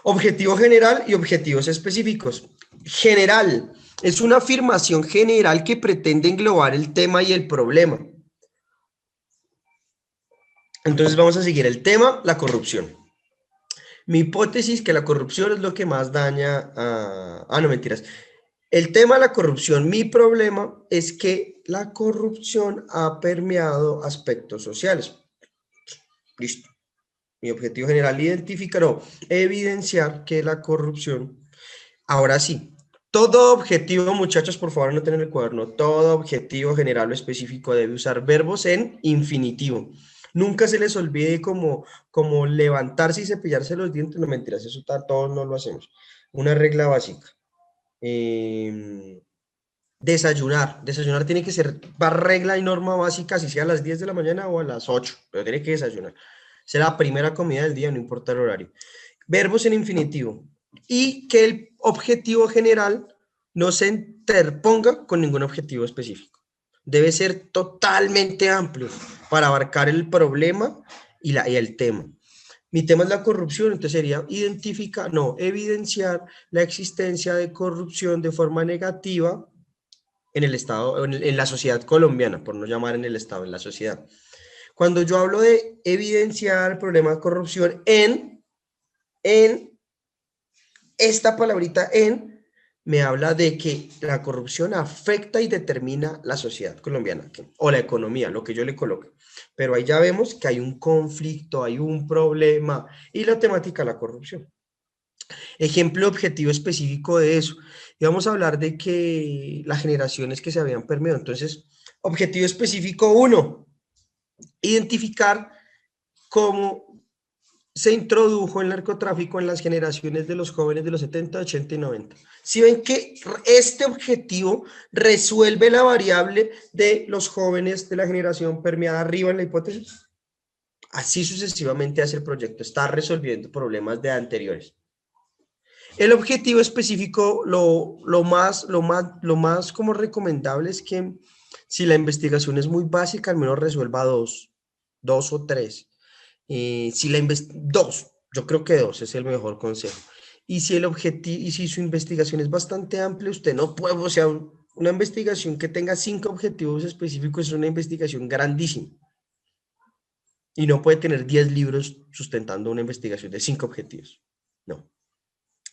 Objetivo general y objetivos específicos. General es una afirmación general que pretende englobar el tema y el problema. Entonces vamos a seguir el tema, la corrupción. Mi hipótesis que la corrupción es lo que más daña a... Ah, no, mentiras. El tema de la corrupción, mi problema es que la corrupción ha permeado aspectos sociales. Listo. Mi objetivo general, identificar o evidenciar que la corrupción... Ahora sí, todo objetivo, muchachos, por favor no tener el cuaderno, todo objetivo general o específico debe usar verbos en infinitivo. Nunca se les olvide como levantarse y cepillarse los dientes, no mentiras, eso todos no lo hacemos. Una regla básica. Desayunar tiene que ser regla y norma básica, si sea a las 10 de la mañana o a las 8, pero tiene que desayunar. Será la primera comida del día, no importa el horario. Verbos en infinitivo. Y que el objetivo general no se interponga con ningún objetivo específico. Debe ser totalmente amplio para abarcar el problema y el tema. Mi tema es la corrupción, entonces sería evidenciar la existencia de corrupción de forma negativa en el Estado, en la sociedad colombiana, por no llamar en el Estado, en la sociedad. Cuando yo hablo de evidenciar el problema de corrupción en esta palabrita me habla de que la corrupción afecta y determina la sociedad colombiana o la economía, lo que yo le coloque. Pero ahí ya vemos que hay un conflicto, hay un problema y la temática la corrupción. Ejemplo objetivo específico de eso. Y vamos a hablar de que las generaciones que se habían permeado. Entonces, objetivo específico 1, identificar cómo se introdujo el narcotráfico en las generaciones de los jóvenes de los 70, 80 y 90. Si ven que este objetivo resuelve la variable de los jóvenes de la generación permeada arriba en la hipótesis, así sucesivamente hace el proyecto, está resolviendo problemas de anteriores. El objetivo específico, lo más como recomendable es que si la investigación es muy básica, al menos resuelva dos o tres. Si la dos, yo creo que dos es el mejor consejo. Y si el objetivo, y si su investigación es bastante amplia, usted no puede, o sea, una investigación que tenga 5 objetivos específicos es una investigación grandísima. Y no puede tener 10 libros sustentando una investigación de 5 objetivos. No,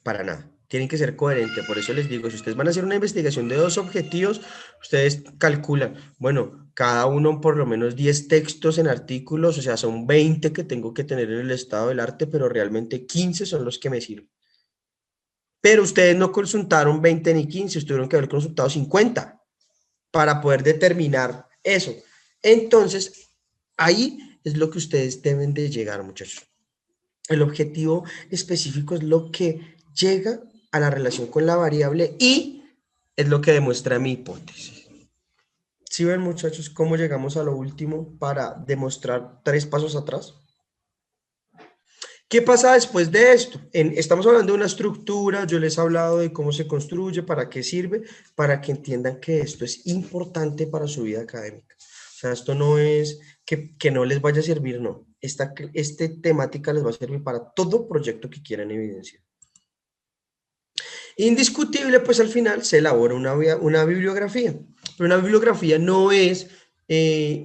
para nada. Tienen que ser coherentes. Por eso les digo, si ustedes van a hacer una investigación de 2 objetivos, ustedes calculan, bueno, cada uno por lo menos 10 textos en artículos, o sea, son 20 que tengo que tener en el estado del arte, pero realmente 15 son los que me sirven. Pero ustedes no consultaron 20 ni 15, ustedes tuvieron que haber consultado 50 para poder determinar eso. Entonces, ahí es lo que ustedes deben de llegar, muchachos. El objetivo específico es lo que llega a la relación con la variable y es lo que demuestra mi hipótesis. ¿Sí ven, muchachos, cómo llegamos a lo último para demostrar 3 pasos atrás? ¿Qué pasa después de esto? Estamos hablando de una estructura, yo les he hablado de cómo se construye, para qué sirve, para que entiendan que esto es importante para su vida académica. O sea, esto no es que no les vaya a servir, no. Esta temática les va a servir para todo proyecto que quieran evidenciar. Indiscutible, pues al final se elabora una bibliografía, pero una bibliografía no es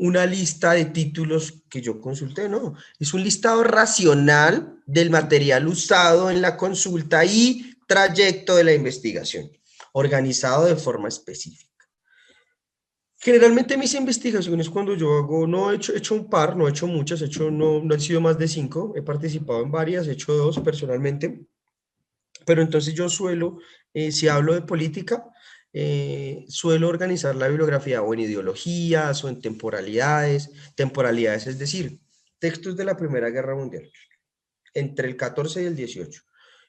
una lista de títulos que yo consulté, no, es un listado racional del material usado en la consulta y trayecto de la investigación, organizado de forma específica. Generalmente mis investigaciones cuando yo hago, no he hecho un par, no he hecho muchas, no han sido más de 5, he participado en varias, he hecho 2 personalmente, pero entonces yo suelo, si hablo de política, suelo organizar la bibliografía o en ideologías o en temporalidades, es decir, textos de la Primera Guerra Mundial, entre el 14 y el 18.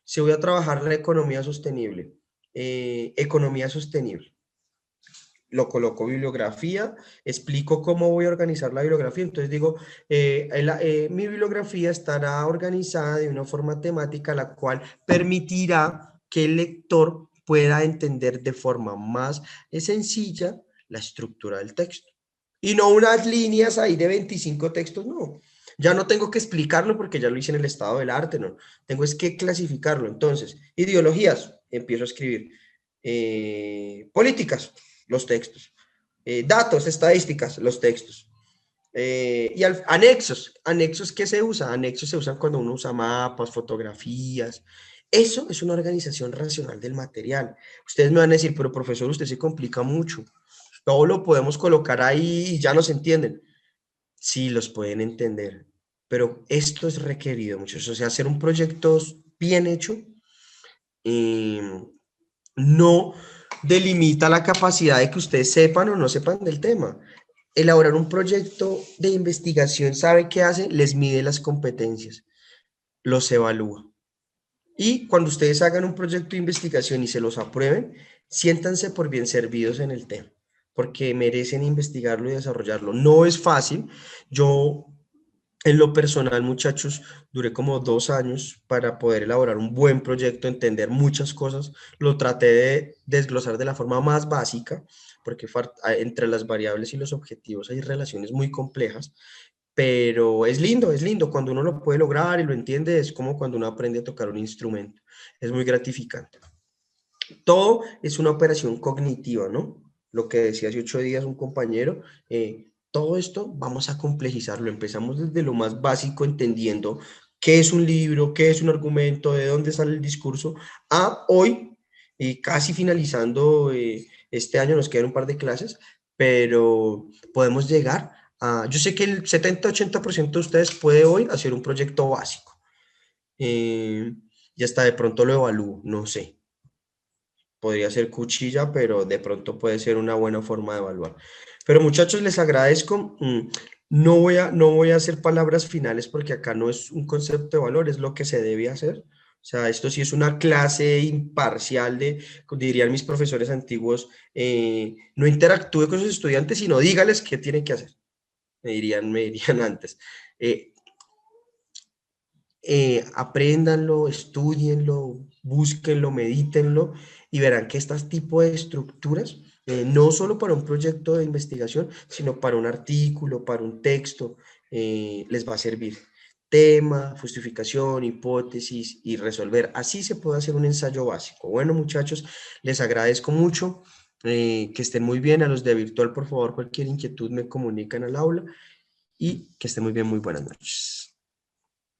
Si voy a trabajar la economía sostenible, lo coloco bibliografía, explico cómo voy a organizar la bibliografía, entonces digo, mi bibliografía estará organizada de una forma temática la cual permitirá que el lector pueda entender de forma más sencilla la estructura del texto. Y no unas líneas ahí de 25 textos, no. Ya no tengo que explicarlo porque ya lo hice en el estado del arte, no. Tengo es que clasificarlo. Entonces, ideologías, empiezo a escribir. Políticas, los textos. Datos, estadísticas, los textos. Anexos. ¿Anexos qué se usa? Anexos se usan cuando uno usa mapas, fotografías. Eso es una organización racional del material. Ustedes me van a decir, pero profesor, usted se complica mucho. Todo lo podemos colocar ahí y ya nos entienden. Sí, los pueden entender, pero esto es requerido, muchachos. O sea, hacer un proyecto bien hecho eh, no delimita la capacidad de que ustedes sepan o no sepan del tema. Elaborar un proyecto de investigación, ¿sabe qué hace? Les mide las competencias, los evalúa. Y cuando ustedes hagan un proyecto de investigación y se los aprueben, siéntanse por bien servidos en el tema, porque merecen investigarlo y desarrollarlo. No es fácil. Yo, en lo personal, muchachos, duré como 2 años para poder elaborar un buen proyecto, entender muchas cosas. Lo traté de desglosar de la forma más básica, porque entre las variables y los objetivos hay relaciones muy complejas, pero es lindo cuando uno lo puede lograr y lo entiende, es como cuando uno aprende a tocar un instrumento, es muy gratificante. Todo es una operación cognitiva, ¿no? Lo que decía hace 8 días un compañero, todo esto vamos a complejizarlo, empezamos desde lo más básico entendiendo qué es un libro, qué es un argumento, de dónde sale el discurso, a hoy, casi finalizando este año, nos quedan un par de clases, pero podemos llegar yo sé que el 70-80% de ustedes puede hoy hacer un proyecto básico. Y hasta de pronto lo evalúo, no sé. Podría ser cuchilla, pero de pronto puede ser una buena forma de evaluar. Pero muchachos, les agradezco. No voy a hacer palabras finales porque acá no es un concepto de valor, es lo que se debe hacer. O sea, esto sí es una clase imparcial dirían mis profesores antiguos, no interactúe con sus estudiantes, sino dígales qué tienen que hacer. Me dirían antes. Eh, Apréndanlo, estudienlo, búsquenlo, medítenlo y verán que este tipo de estructuras, no solo para un proyecto de investigación, sino para un artículo, para un texto, les va a servir. Tema, justificación, hipótesis y resolver. Así se puede hacer un ensayo básico. Bueno, muchachos, les agradezco mucho. Que estén muy bien. A los de virtual, por favor, cualquier inquietud me comunican al aula y que estén muy bien. Muy buenas noches.